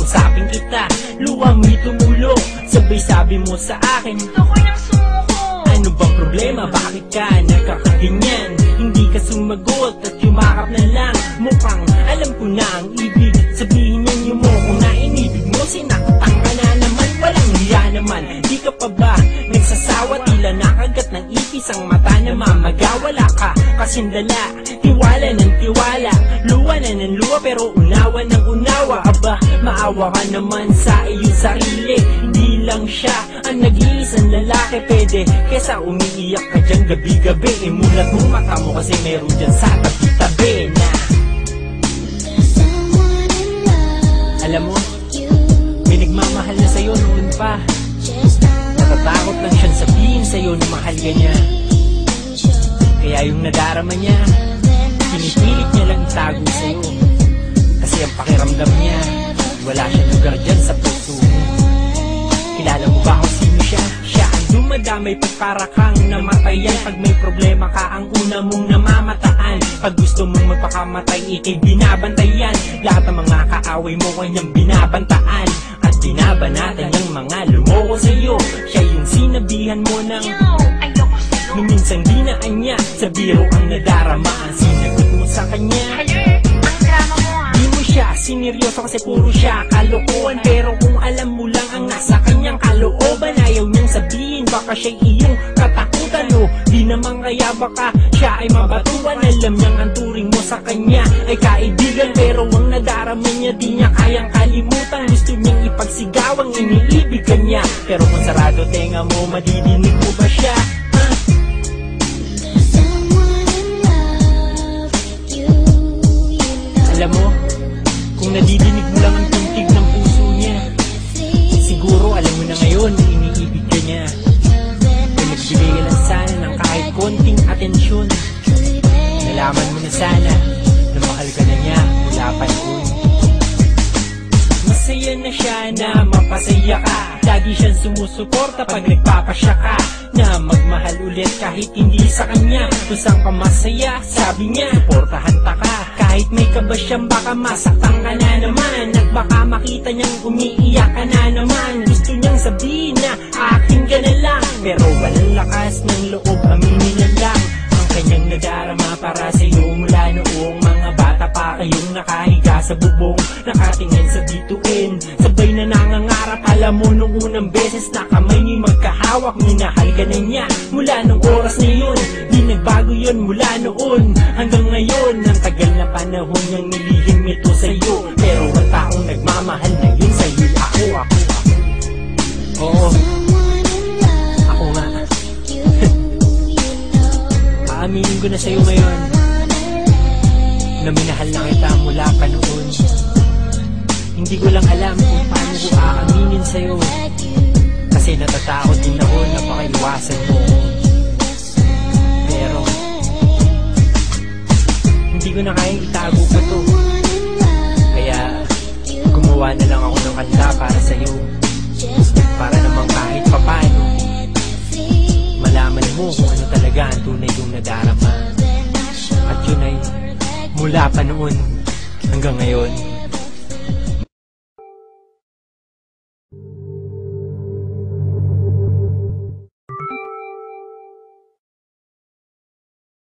kausapin kita, luha mo'y tumulo, sabay sabi mo sa akin, gusto ko nang sumuko. ano bang problema? Bakit ka nagkakaganyan? Hindi ka sumagot at yumakap na lang. Mukhang alam ko na ang ibig sabihin ng yumo. Kung nainibig mo, sinakatang ka na naman. Walang hiya naman, di ka pa ba nagsasawa? Tila nakagat ng ipis ang mata na mamaga. Wala ka kasing dala, tiwala ng tiwala, luwa na ng luwa, pero unawa ng unawa. Aba, maawa ka naman sa iyong sarili. Hindi lang siya ang nag-iisang lalaki. Pwede kesa umiiyak ka dyan gabi-gabi, imulat mo mata mo kasi meron dyan sa tabi-tabi na alam mo, may nagmamahal na sa'yo noon pa. Natatakot lang siyang sabihin sa'yo na mahal ka niya. Kaya yung nadarama niya, pinipilit niya lang itago sa'yo. Kasi ang pakiramdam niya, wala siyang lugar dyan sa puso mo. Kilala mo ba kung sino siya? Siya ang dumadamay pag para kang namatayan. Pag may problema ka, ang una mong namamataan. Pag gusto mong magpakamatay, ikay binabantayan. Lahat ng mga kaaway mo kanyang binabantaan. At binabanatan niyang mga lumoko sa'yo. Siya yung sinabihan mo ng Ayoko sa'yo. nung minsang dinaan niya, sa biro ang nadarama. Ang sinagot mo sa kanya, Ang drama mo ah. di mo siya sineryoso kasi puro siya kalokohan. Pero kung alam mo lang ang nasa kanyang kalooban, ayaw niyang sabihin, baka siya'y iyong katakutan. O di naman kaya baka siya ay mabatuan. Alam niyang ang turing mo sa kanya ay kaibigan, pero ang nadarama niya di niya kayang kalimutan. Gusto niyang ipagsigaw ang iniibig ka niya, pero kung sarado tenga mo, madidinig mo ba siya? Alam mo, kung nadidinig mo lang ang tuntig ng puso niya, siguro alam mo na ngayon na iniibig ka niya. Kung nagbigay ka lang sana ng kahit konting atensyon, nalaman mo na sana na mahal ka na niya mula pa noon. Masaya na siya na mapasaya ka, lagi siyang sumusuporta pag nagpapasya ka, na magmahal ulit kahit hindi sa kanya. Kung saan ka masaya, sabi niya, suportahan ta ka. Kahit may kaba siyang baka masaktan ka na naman, at baka makita niyang umiiyak ka na naman. Gusto niyang sabihin na akin ka na lang, pero walang lakas ng loob, aminin na lang ang kanyang nadarama para sa'yo. Mula noong mga bata pa kayong nakahiga sa bubong, nakatingin sa bituin, sabay na nangangarap. Alam mo nung unang beses na kamay niyo'y magkahawak, minahal ka na niya mula nung oras na yun. Di nagbago yun mula noon hanggang ngayon. Ang tagal na panahon niyang nilihim ito sa'yo, pero ang taong nagmamahal na yun sa'yo, ako. Oo, ako nga. Aaminin ko na sa'yo ngayon na minahal na kita mula pa noon. Hindi ko lang alam kung paano ko aaminin sa'yo, kasi natatakot din ako na pakaiwasan mo. Pero hindi ko na kayang itago pa to, kaya gumawa na lang ako ng kanta para sa'yo, para namang kahit papano malaman mo kung ano talaga ang tunay kong nadarama. At yun ay mula pa noon hanggang ngayon.